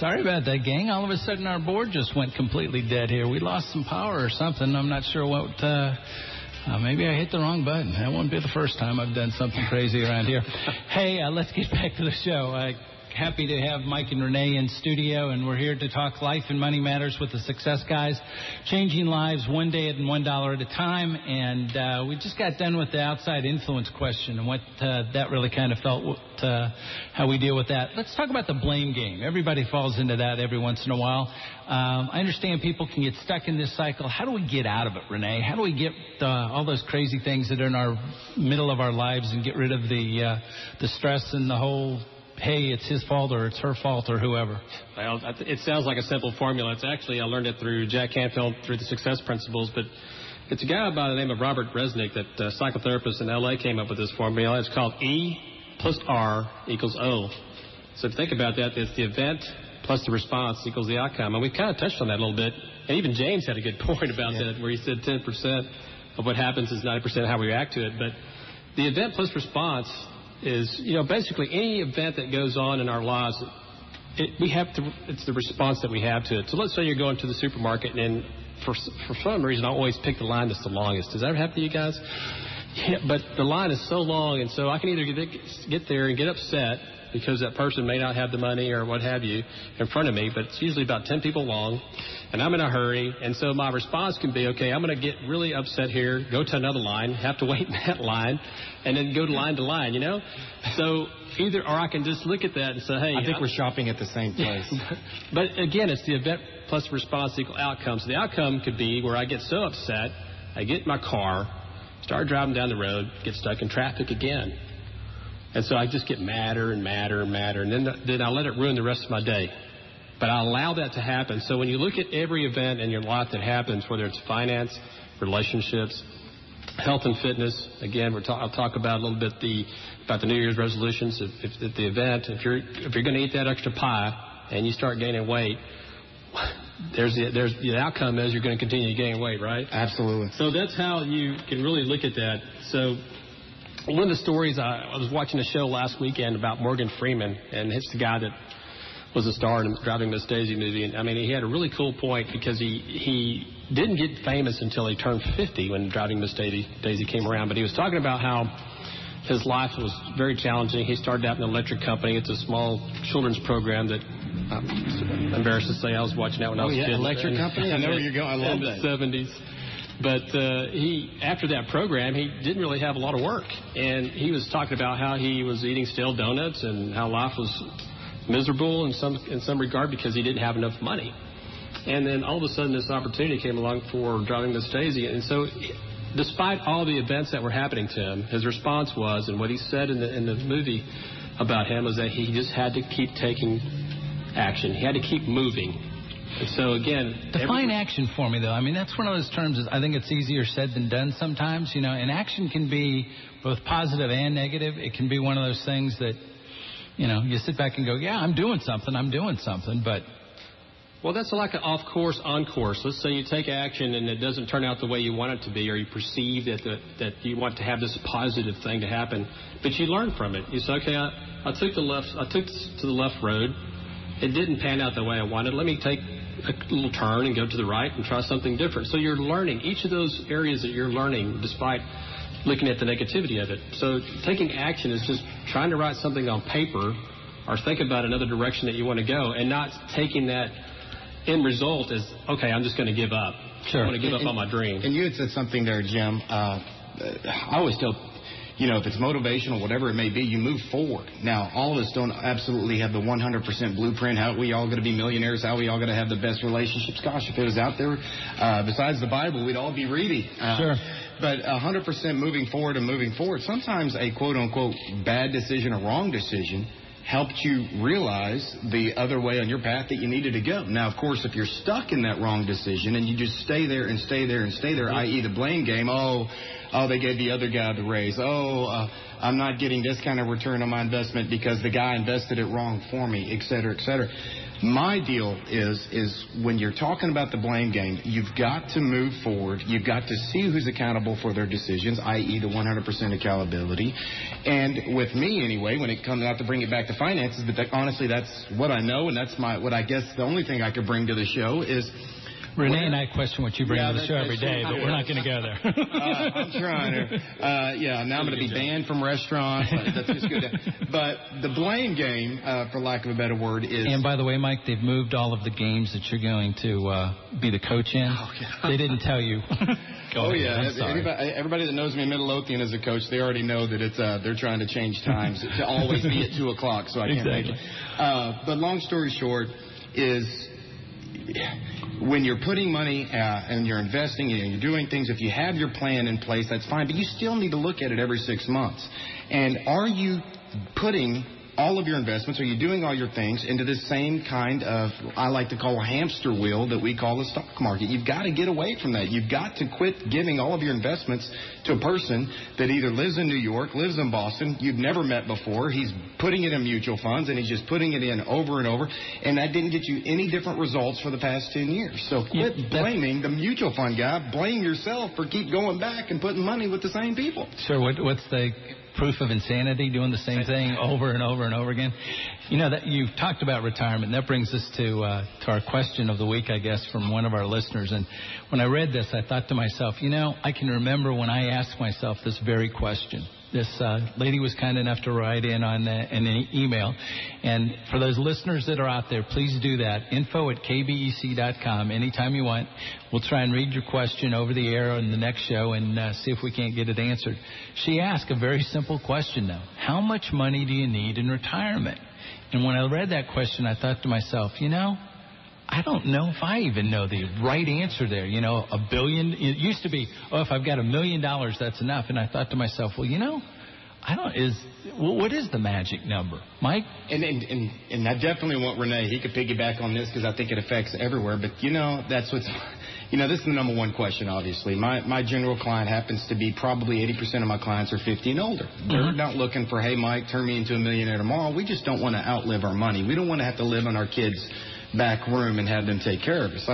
Sorry about that, gang. All of a sudden, our board just went completely dead here. We lost some power or something. I'm not sure what. Maybe I hit the wrong button. That won't be the first time I've done something crazy around here. Hey, let's get back to the show. Happy to have Mike and Renee in studio, and we're here to talk life and money matters with the Success Guys, changing lives one day and $1 at a time. And we just got done with the outside influence question and what that really kind of felt, how we deal with that. Let's talk about the blame game. Everybody falls into that every once in a while. I understand people can get stuck in this cycle. How do we get out of it, Renee? How do we get all those crazy things that are in our middle of our lives and get rid of the stress and the whole, hey, it's his fault or it's her fault or whoever? Well, it sounds like a simple formula. It's actually, I learned it through Jack Canfield, through the Success Principles, but it's a guy by the name of Robert Resnick, that psychotherapist in L.A. came up with this formula. It's called E plus R equals O. So if you think about that, it's the event plus the response equals the outcome. And we kind of touched on that a little bit. And even James had a good point about that, where he said 10% of what happens is 90% how we react to it. But the event plus response is, basically any event that goes on in our lives, it's the response that we have to it. So let's say you're going to the supermarket, and for some reason I always pick the line that's the longest. Does that ever happen to you guys? Yeah, but the line is so long, and so I can either get there and get upset because that person may not have the money or what have you in front of me, but it's usually about 10 people long, and I'm in a hurry, and so my response can be, okay, I'm going to get really upset here, go to another line, have to wait in that line, and then go to line, So or I can just look at that and say, hey. I think we're shopping at the same place. But again, it's the event plus response equal outcome. So the outcome could be where I get so upset, I get in my car, start driving down the road, get stuck in traffic again. And so I just get madder and madder and madder, and then I let it ruin the rest of my day. But I allow that to happen. So when you look at every event in your life that happens, whether it's finance, relationships, health and fitness, again, I'll talk about a little bit about the New Year's resolutions. If at the event, if you're going to eat that extra pie and you start gaining weight, there's the outcome is you're going to continue to gain weight, right? Absolutely. So that's how you can really look at that. So one of the stories, I was watching a show last weekend about Morgan Freeman, and it's the guy that was a star in the Driving Miss Daisy movie. And I mean, he had a really cool point because he didn't get famous until he turned 50 when Driving Miss Daisy came around. But he was talking about how his life was very challenging. He started out in an electric company. It's a small children's program that I'm embarrassed to say I was watching that when I was a kid. Electric company? I know where you're going. I love that. In the 70s. But after that program, he didn't really have a lot of work. And he was talking about how he was eating stale donuts and how life was miserable in some regard because he didn't have enough money. And then all of a sudden this opportunity came along for Driving Miss Daisy. And so despite all the events that were happening to him, his response was, and what he said in the movie about him, was that he just had to keep taking action. He had to keep moving. And so, again... Define action for me, though. I mean, that's one of those terms, I think it's easier said than done sometimes, and action can be both positive and negative. It can be one of those things that, you sit back and go, yeah, I'm doing something, but... Well, that's like an off-course, on-course. Let's say you take action and it doesn't turn out the way you want it to be, or you perceive that you want to have this positive thing to happen, but you learn from it. You say, okay, I took to the left road. It didn't pan out the way I wanted. Let me take a little turn and go to the right and try something different. So you're learning. Each of those areas that you're learning, despite looking at the negativity of it. So taking action is just trying to write something on paper or think about another direction that you want to go, and not taking that end result as, okay, I'm just going to give up. Sure. I want to give up on my dream. And you had said something there, Jim. I always tell if it's motivational, whatever it may be, you move forward. Now, all of us don't absolutely have the 100% blueprint, how we all going to be millionaires, how we all going to have the best relationships. Gosh, if it was out there, besides the Bible, we'd all be reading. Sure. But 100% moving forward, sometimes a quote-unquote bad decision or wrong decision helped you realize the other way on your path that you needed to go. Now, of course, if you're stuck in that wrong decision and you just stay there, i.e. the blame game, oh, they gave the other guy the raise. I'm not getting this kind of return on my investment because the guy invested it wrong for me, et cetera, et cetera. My deal is when you're talking about the blame game, you've got to move forward. You've got to see who's accountable for their decisions, i.e. the 100% accountability. And with me, anyway, when it comes out to bring it back to finances, but honestly, that's what I know, and that's what I guess the only thing I could bring to the show is... Renee and I question what you bring to the show every day, but we're not going to go there. I'm trying to. Now I'm going to be banned from restaurants. That's just good. But the blame game, for lack of a better word, is... And by the way, Mike, they've moved all of the games that you're going to be the coach in. Oh, yeah. They didn't tell you. Everybody that knows me in Midlothian as a coach, they already know that it's they're trying to change times to always be at 2 o'clock, so I can't make it. But long story short is... when you're putting money and you're investing and you're doing things, if you have your plan in place, that's fine. But you still need to look at it every 6 months. And are you putting all of your investments, are you doing all your things into this same kind of, I like to call a hamster wheel that we call the stock market? You've got to get away from that. You've got to quit giving all of your investments to a person that either lives in New York, lives in Boston, you've never met before. He's putting it in mutual funds, and he's just putting it in over and over, and that didn't get you any different results for the past 10 years. So quit blaming the mutual fund guy. Blame yourself for keep going back and putting money with the same people. Sure. What's the proof of insanity, doing the same thing over and over and over again? You know, that you've talked about retirement. That brings us to our question of the week, I guess, from one of our listeners. And when I read this, I thought to myself, I can remember when I asked myself this very question. This lady was kind enough to write in on an email. And for those listeners that are out there, please do that. info@kbec.com anytime you want. We'll try and read your question over the air on the next show and see if we can't get it answered. She asked a very simple question, though. How much money do you need in retirement? And when I read that question, I thought to myself, I don't know if I even know the right answer there. $1 billion. It used to be, if I've got $1 million, that's enough. And I thought to myself, what is the magic number, Mike? And I definitely want Renee. He could piggyback on this because I think it affects everywhere. But that's what's. This is the number one question, obviously. My general client happens to be probably 80% of my clients are 50 and older. They're not looking for, hey, Mike, turn me into a millionaire tomorrow. We just don't want to outlive our money. We don't want to have to live in our kids' back room and have them take care of us.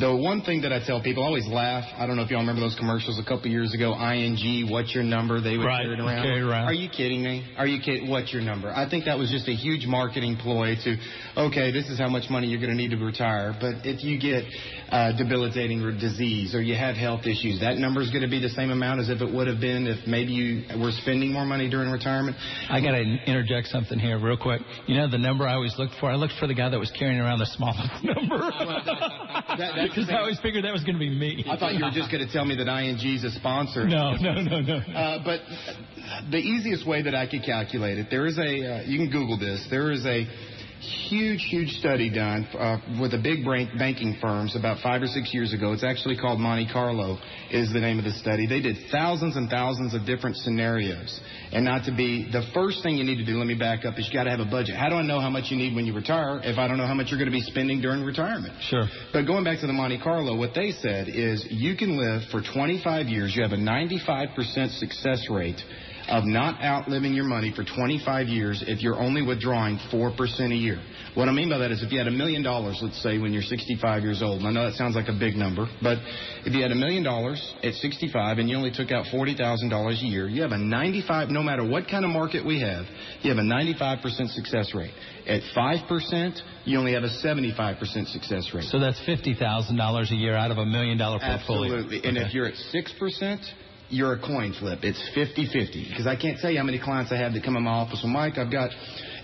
The one thing that I tell people, I always laugh. I don't know if y'all remember those commercials a couple years ago, ING, what's your number? They would carry it around. Are you kidding me? Are you kidding? What's your number? I think that was just a huge marketing ploy to, okay, this is how much money you're going to need to retire. But if you get debilitating disease or you have health issues, that number is going to be the same amount as if it would have been if maybe you were spending more money during retirement. I got to interject something here real quick. The number I always looked for? I looked for the guy that was carrying around the smallest number. Because I always figured that was going to be me. I thought you were just going to tell me that ING's a sponsor. No. But the easiest way that I could calculate it, there is you can Google this, there is a huge study done with the big banking firms about 5 or 6 years ago. It's actually called Monte Carlo is the name of the study. They did thousands and thousands of different scenarios. And the first thing you need to do, let me back up, is you got to have a budget. How do I know how much you need when you retire if I don't know how much you're going to be spending during retirement? Sure. But going back to the Monte Carlo, what they said is you can live for 25 years. You have a 95% success rate of not outliving your money for 25 years if you're only withdrawing 4% a year. What I mean by that is if you had $1 million, let's say, when you're 65 years old, and I know that sounds like a big number, but if you had $1 million at 65 and you only took out $40,000 a year, you have a 95, no matter what kind of market we have, you have a 95% success rate. At 5%, you only have a 75% success rate. So that's $50,000 a year out of $1 million portfolio. Absolutely. And if you're at 6%, you're a coin flip. It's 50-50. Because I can't tell you how many clients I have that come in my office. Well, Mike, I've got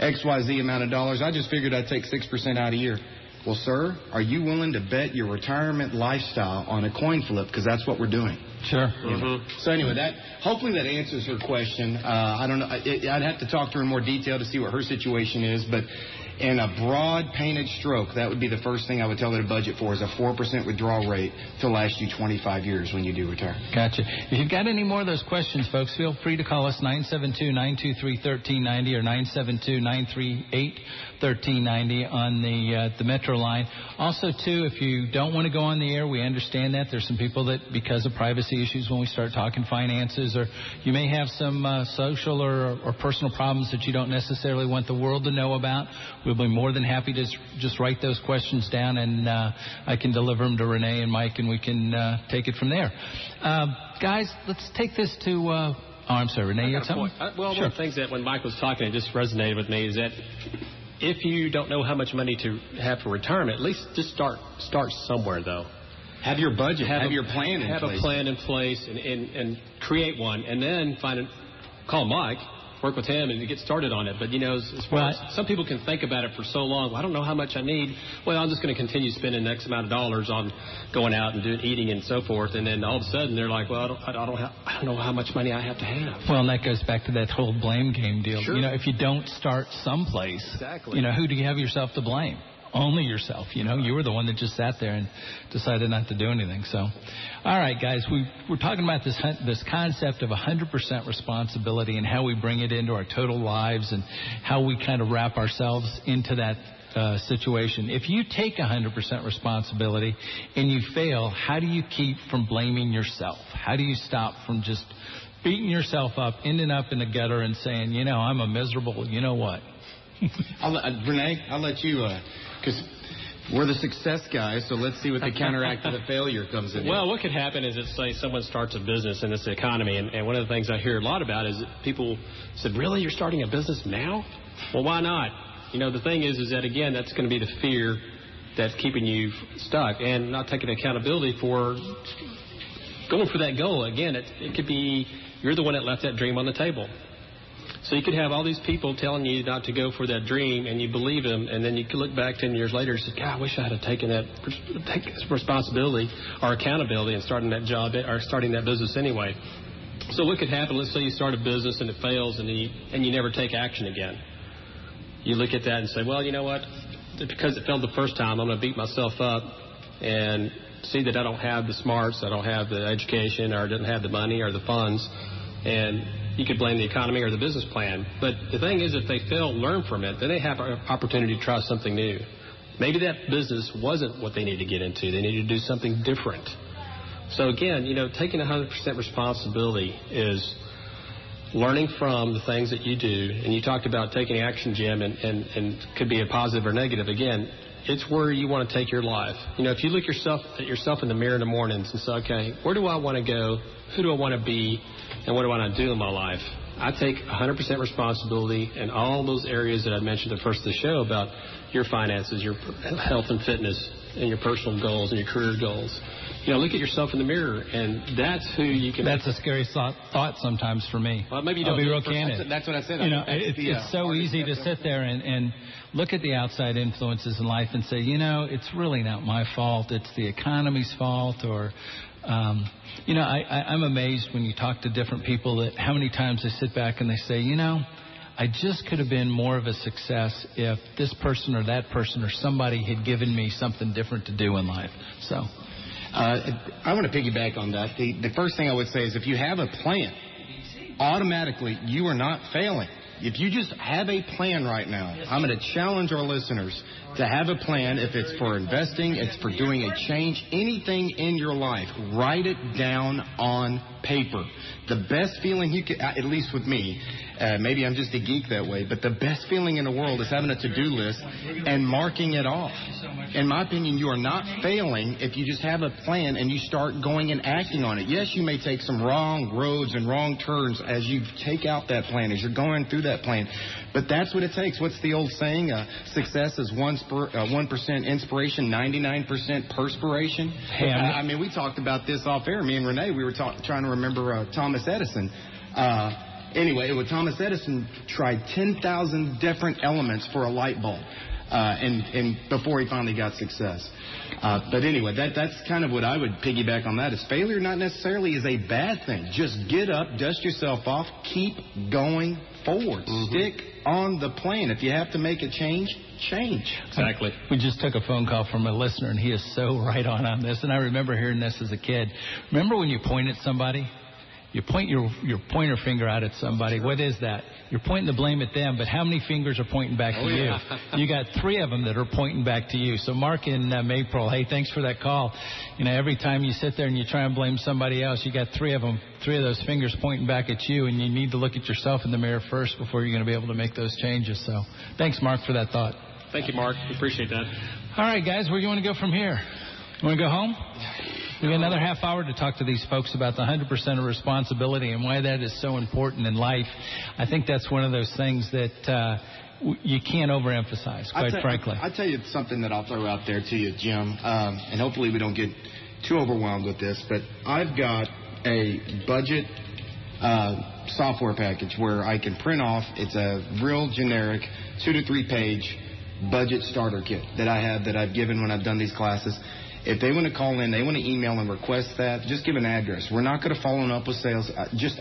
XYZ amount of dollars. I just figured I'd take 6% out a year. Well, sir, are you willing to bet your retirement lifestyle on a coin flip? Because that's what we're doing. Sure. So anyway, hopefully that answers her question. I don't know. I'd have to talk to her in more detail to see what her situation is. But in a broad painted stroke, that would be the first thing I would tell her to budget for, is a 4% withdrawal rate to last you 25 years when you do retire. Gotcha. If you've got any more of those questions, folks, feel free to call us 972-923-1390 or 972-938-1390 on the Metro line. Also, too, if you don't want to go on the air, we understand that. There's some people that, because of privacy issues, when we start talking finances, or you may have some social or personal problems that you don't necessarily want the world to know about, we'll be more than happy to just write those questions down, and I can deliver them to Renee and Mike, and we can take it from there. Guys, let's take this to... I'm sorry, Renee, you had something? Well, one of the things that when Mike was talking, it just resonated with me, is that if you don't know how much money to have for retirement, at least just start somewhere, though. Have your budget. Have your plan in place. Have a plan in place and create one, and then call Mike, work with him, and get started on it. But, as far as some people can think about it for so long, well, I don't know how much I need. Well, I'm just going to continue spending X amount of dollars on going out and eating and so forth. And then all of a sudden they're like, well, I don't know how much money I have to have. Well, and that goes back to that whole blame game deal. Sure. If you don't start someplace, exactly. Who do you have yourself to blame? Only yourself. You were the one that just sat there and decided not to do anything. So, all right, guys, we're talking about this concept of 100% responsibility and how we bring it into our total lives and how we kind of wrap ourselves into that situation. If you take 100% responsibility and you fail, how do you keep from blaming yourself? How do you stop from just beating yourself up, ending up in the gutter and saying, I'm a miserable, you know what? Renee, I'll let you, because we're the success guys, so let's see what the counteract to the failure comes in. Well, what could happen is say someone starts a business in this economy, and one of the things I hear a lot about is that people said, really, you're starting a business now? Well, why not? The thing is that, again, that's going to be the fear that's keeping you stuck and not taking accountability for going for that goal. Again, it could be you're the one that left that dream on the table. So you could have all these people telling you not to go for that dream, and you believe them, and then you could look back 10 years later and say, God, I wish I had taken this responsibility or accountability and starting that job or starting that business anyway. So what could happen? Let's say you start a business and it fails, and you never take action again. You look at that and say, well, you know what? Because it failed the first time, I'm going to beat myself up and see that I don't have the smarts, I don't have the education, or I didn't have the money or the funds, and you could blame the economy or the business plan. But the thing is, if they fail, learn from it, then they have an opportunity to try something new. Maybe that business wasn't what they need to get into. They need to do something different. So again, taking 100% responsibility is learning from the things that you do. And you talked about taking action, Jim, and could be a positive or negative. Again, it's where you want to take your life. If you look at yourself in the mirror in the mornings and say, okay, where do I want to go? Who do I want to be? And what do I want to do in my life? I take 100% responsibility in all those areas that I mentioned at the first of the show about your finances, your health and fitness, and your personal goals and your career goals. Look at yourself in the mirror, and that's who you can... That's a scary thought sometimes for me. Well, maybe you don't. I'll be real candid. That's what I said. It's so easy to sit there and look at the outside influences in life and say, it's really not my fault. It's the economy's fault, or... I'm amazed when you talk to different people that how many times they sit back and they say, I just could have been more of a success if this person or that person or somebody had given me something different to do in life. So I want to piggyback on that. The first thing I would say is if you have a plan, automatically you are not failing. If you just have a plan right now, I'm going to challenge our listeners to have a plan. If it's for investing, it's for doing a change, anything in your life, write it down on paper. The best feeling you can, at least with me, maybe I'm just a geek that way, but the best feeling in the world is having a to-do list and marking it off. In my opinion, you are not failing if you just have a plan and you start going and acting on it. Yes, you may take some wrong roads and wrong turns as you take out that plan, as you're going through that plan. But that's what it takes. What's the old saying? Success is 1% inspiration, 99% perspiration. Hey, we talked about this off air. Me and Renee, we were trying to remember Thomas Edison. Anyway, Thomas Edison tried 10,000 different elements for a light bulb. and before he finally got success. But anyway, that's kind of what I would piggyback on that. Is failure not necessarily is a bad thing. Just get up, dust yourself off, keep going forward. Stick on the plan. If you have to make a change, change. Exactly. We just took a phone call from a listener, and he is so right on this. And I remember hearing this as a kid. Remember when you point at somebody? You point your pointer finger out at somebody. What is that? You're pointing the blame at them, but how many fingers are pointing back to you? You got 3 of them that are pointing back to you. So Mark in Maypole, hey, thanks for that call. You know, every time you sit there and you try and blame somebody else, you got 3 of them, 3 of those fingers pointing back at you, and you need to look at yourself in the mirror first before you're going to be able to make those changes. So thanks, Mark, for that thought. Thank you, Mark. We appreciate that. All right, guys, where do you want to go from here? You want to go home? We got another half hour to talk to these folks about the 100% of responsibility and why that is so important in life. I think that's one of those things that you can't overemphasize, quite frankly. I'll tell you something that I'll throw out there to you, Jim, and hopefully we don't get too overwhelmed with this, but I've got a budget software package where I can print off. It's a real generic 2 to 3 page budget starter kit that I have that I've given when I've done these classes. If they want to call in, they want to email and request that, just give an address. We're not going to follow up with sales.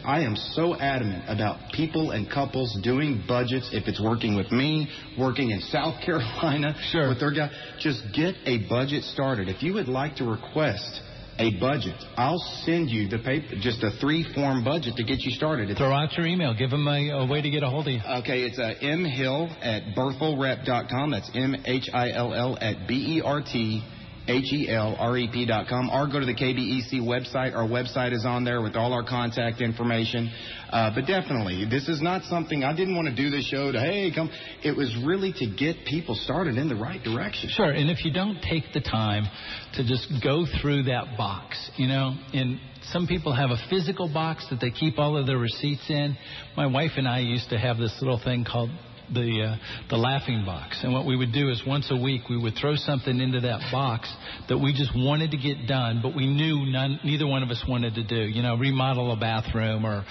I am so adamant about people and couples doing budgets. If it's working with me, working in South Carolina with their guy, just get a budget started. If you would like to request a budget, I'll send you the paper, just a 3-form budget to get you started. Throw out your email. Give them a way to get a hold of you. Okay, it's mhill@berthelrep.com. That's MHILL@BERTHELREP.com, or go to the KBEC website. Our website is on there with all our contact information. But definitely, this is not something, I didn't want to do this show to, hey, come. It was really to get people started in the right direction. Sure, and if you don't take the time to just go through that box, you know, and some people have a physical box that they keep all of their receipts in. My wife and I used to have this little thing called the laughing box, and what we would do is once a week we would throw something into that box that we just wanted to get done, but we knew neither one of us wanted to do. You know, remodel a bathroom or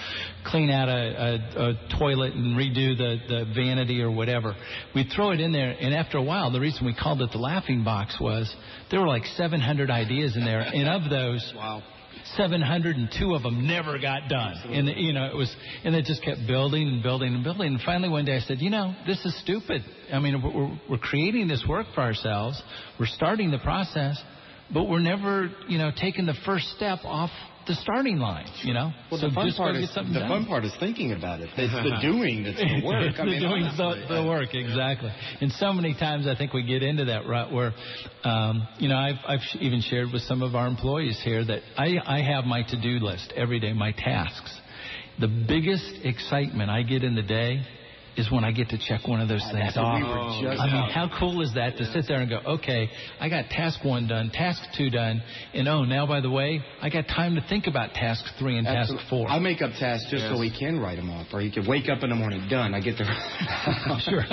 clean out a toilet and redo the vanity or whatever. We'd throw it in there, and after a while, the reason we called it the laughing box was there were like 700 ideas in there, and of those, 702 of them never got done. And and it just kept building and building and building. And finally one day I said, you know, this is stupid. I mean, we're creating this work for ourselves. We're starting the process, but we're never, taking the first step off the starting line, Well, so the fun part is thinking about it. It's the doing that's the work. The doing's the work, exactly. And so many times I think we get into that rut where, I've even shared with some of our employees here that I have my to-do list every day, my tasks. The biggest excitement I get in the day is when I get to check one of those things off. How cool is that to sit there and go, okay, I got task 1 done, task 2 done, and now, by the way, I got time to think about task 3 and task 4. I make up tasks just so we can write them off, or you can wake up in the morning, done, I get to... Sure.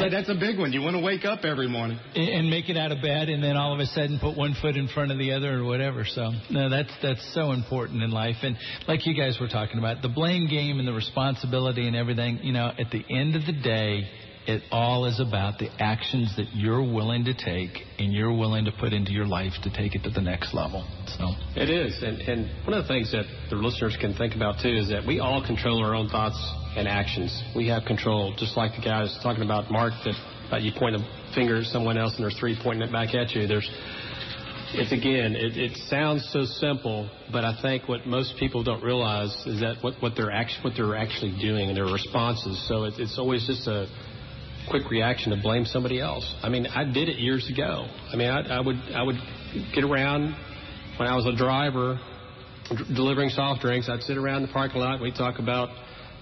That's a big one. You want to wake up every morning. And make it out of bed, and then all of a sudden put one foot in front of the other or whatever. So, no, that's so important in life. And like you guys were talking about, the blame game and the responsibility and everything, at the end of the day, it all is about the actions that you're willing to take and you're willing to put into your life to take it to the next level. So it is. And one of the things that the listeners can think about, too, is that we all control our own thoughts and actions. We have control, just like the guy was talking about, Mark, that you point a finger at someone else and there's 3 pointing it back at you. It sounds so simple, but I think what most people don't realize is that what they're actually doing and their responses. So it's always just a quick reaction to blame somebody else. I mean, I did it years ago. I mean, I would get around when I was a driver delivering soft drinks. I'd sit around the parking lot and we'd talk about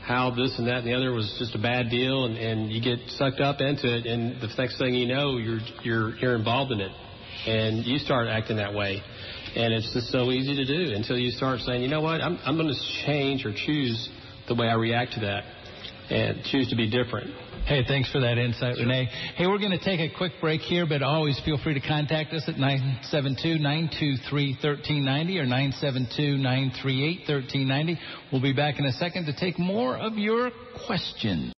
how this and that and the other was just a bad deal, and you get sucked up into it, and the next thing you know, you're involved in it. And you start acting that way. And it's just so easy to do until you start saying, you know what, I'm going to change or choose the way I react to that and choose to be different. Hey, thanks for that insight, Renee. Hey, we're going to take a quick break here, but always feel free to contact us at 972-923-1390 or 972-938-1390. We'll be back in a second to take more of your questions.